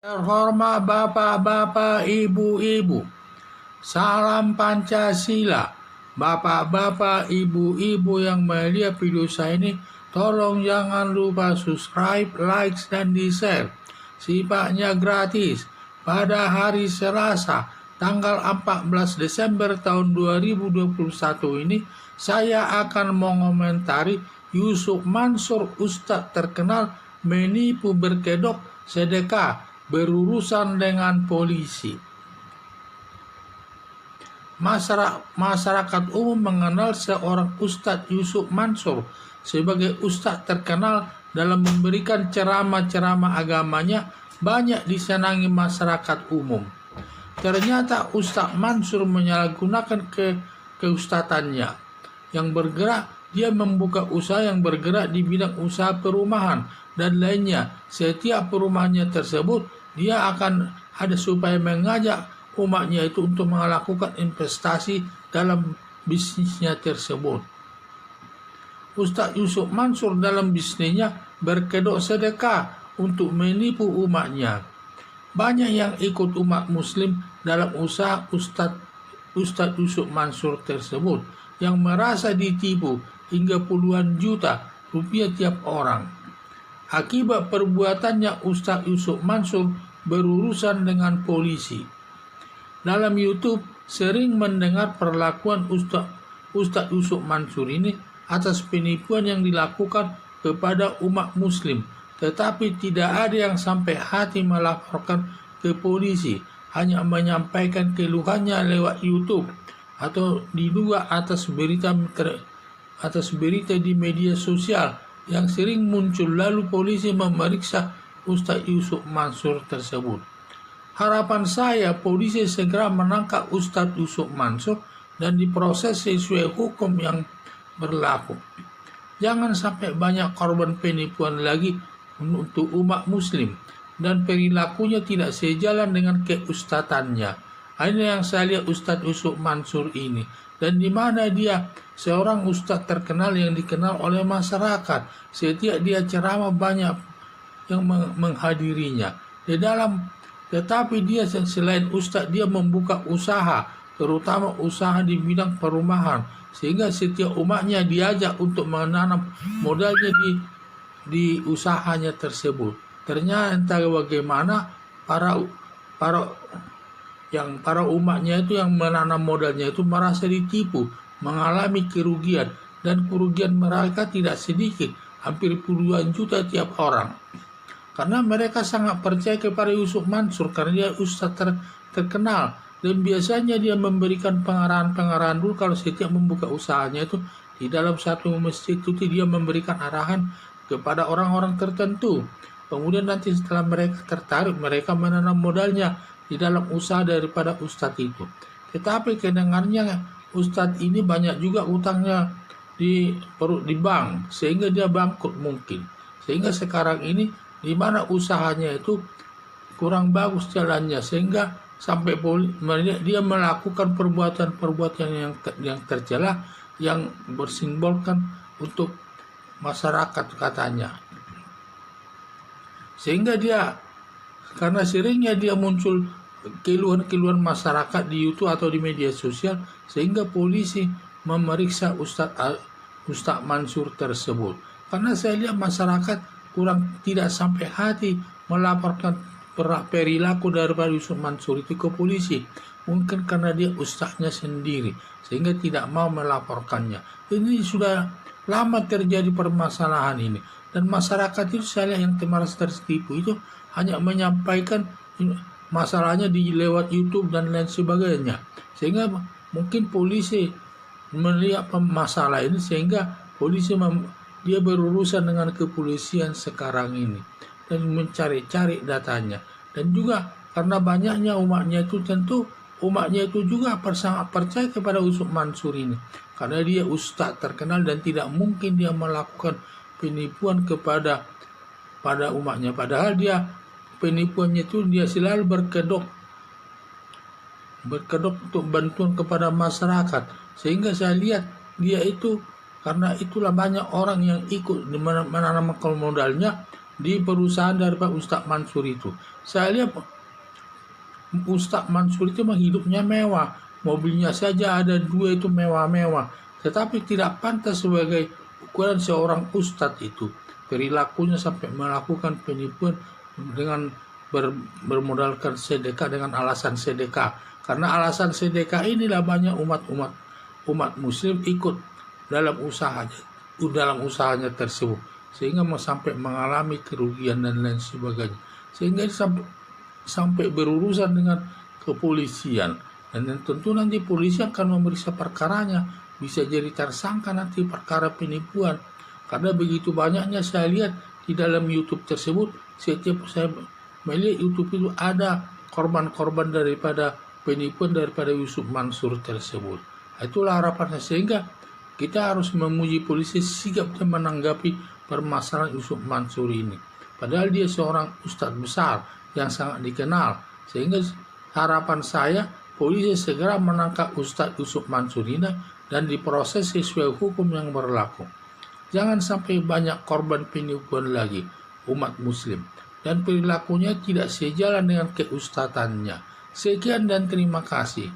Terhormat bapak-bapak, ibu-ibu, salam Pancasila. Bapak-bapak, ibu-ibu yang melihat video saya ini, tolong jangan lupa subscribe, like, dan di-share. Sifatnya gratis. Pada hari Selasa, tanggal 14 Desember tahun 2021 ini, saya akan mengomentari Yusuf Mansur, ustadz terkenal menipu berkedok sedekah berurusan dengan polisi. Masyarakat umum mengenal seorang Ustadz Yusuf Mansur sebagai ustadz terkenal dalam memberikan ceramah-ceramah agamanya, banyak disenangi masyarakat umum. Ternyata Ustadz Mansur menyalahgunakan keustatannya yang bergerak. Dia membuka usaha yang bergerak di bidang usaha perumahan dan lainnya. Setiap perumahannya tersebut, dia akan ada supaya mengajak umatnya itu untuk melakukan investasi dalam bisnisnya tersebut. Ustadz Yusuf Mansur dalam bisnisnya berkedok sedekah untuk menipu umatnya. Banyak yang ikut umat muslim dalam usaha Ustadz Yusuf Mansur tersebut yang merasa ditipu hingga puluhan juta rupiah tiap orang. Akibat perbuatannya, Ustadz Yusuf Mansur berurusan dengan polisi. Dalam YouTube sering mendengar perlakuan Ustadz Yusuf Mansur ini atas penipuan yang dilakukan kepada umat muslim, tetapi tidak ada yang sampai hati melaporkan ke polisi, hanya menyampaikan keluhannya lewat YouTube atau diduga atas berita di media sosial yang sering muncul, lalu polisi memeriksa Ustadz Yusuf Mansur tersebut. Harapan saya polisi segera menangkap Ustadz Yusuf Mansur dan diproses sesuai hukum yang berlaku. Jangan sampai banyak korban penipuan lagi untuk umat muslim dan perilakunya tidak sejalan dengan keustatannya. Ini yang saya lihat Ustadz Yusuf Mansur ini, dan di mana dia seorang ustadz terkenal yang dikenal oleh masyarakat. Setiap dia ceramah banyak yang menghadirinya. Tetapi dia selain ustadz, dia membuka usaha, terutama usaha di bidang perumahan, sehingga setiap umatnya diajak untuk menanam modalnya di usahanya tersebut. Ternyata entah bagaimana para umatnya itu yang menanam modalnya itu merasa ditipu, mengalami kerugian, dan kerugian mereka tidak sedikit, hampir puluhan juta tiap orang. Karena mereka sangat percaya kepada Yusuf Mansur karena dia ustadz terkenal, dan biasanya dia memberikan pengarahan dulu kalau setiap membuka usahanya itu di dalam satu masjid itu dia memberikan arahan kepada orang-orang tertentu. Kemudian nanti setelah mereka tertarik, mereka menanam modalnya di dalam usaha daripada ustadz itu. Tetapi kedengarannya ustadz ini banyak juga utangnya di bank, sehingga dia bangkrut mungkin. Sehingga sekarang ini di mana usahanya itu kurang bagus jalannya, sehingga sampai dia melakukan perbuatan-perbuatan yang tercela yang bersimbolkan untuk masyarakat katanya. Sehingga dia, karena seringnya dia muncul keluhan-keluhan masyarakat di YouTube atau di media sosial, sehingga polisi memeriksa Ustadz Mansur tersebut. Karena saya lihat masyarakat tidak sampai hati melaporkan perilaku daripada Yusuf Mansur itu ke polisi. Mungkin karena dia ustadznya sendiri, sehingga tidak mau melaporkannya. Ini sudah lama terjadi permasalahan ini. Dan masyarakat itu saya lihat yang merasa tertipu itu hanya menyampaikan masalahnya di lewat YouTube dan lain sebagainya, sehingga mungkin polisi melihat masalah ini, sehingga polisi dia berurusan dengan kepolisian sekarang ini dan mencari-cari datanya. Dan juga karena banyaknya umatnya itu, tentu umatnya itu juga sangat percaya kepada Yusuf Mansur ini karena dia ustadz terkenal dan tidak mungkin dia melakukan penipuan kepada umatnya. Padahal dia penipuannya itu dia selalu berkedok untuk bantuan kepada masyarakat, sehingga saya lihat dia itu, karena itulah banyak orang yang ikut menanamkan modalnya, di perusahaan daripada Ustadz Mansur itu. Saya lihat Ustadz Mansur itu hidupnya mewah, mobilnya saja ada 2 itu mewah-mewah, tetapi tidak pantas sebagai ukuran seorang ustadz itu. Perilakunya sampai melakukan penipuan dengan bermodalkan sedekah dengan alasan sedekah. Karena alasan sedekah inilah banyak umat muslim ikut dalam usahanya tersebut, sehingga sampai mengalami kerugian dan lain sebagainya, sehingga sampai berurusan dengan kepolisian. Dan tentu nanti polisi akan memeriksa perkaranya, bisa jadi tersangka nanti perkara penipuan. Karena begitu banyaknya saya lihat di dalam YouTube tersebut, setiap saya melihat YouTube itu ada korban-korban daripada penipuan daripada Yusuf Mansur tersebut. Itulah harapannya, sehingga kita harus memuji polisi sigap menanggapi permasalahan Yusuf Mansur ini. Padahal dia seorang ustadz besar yang sangat dikenal, sehingga harapan saya polisi segera menangkap Ustadz Yusuf Mansur ini dan diproses sesuai hukum yang berlaku. Jangan sampai banyak korban penipuan lagi umat muslim, dan perilakunya tidak sejalan dengan keustatannya. Sekian dan terima kasih.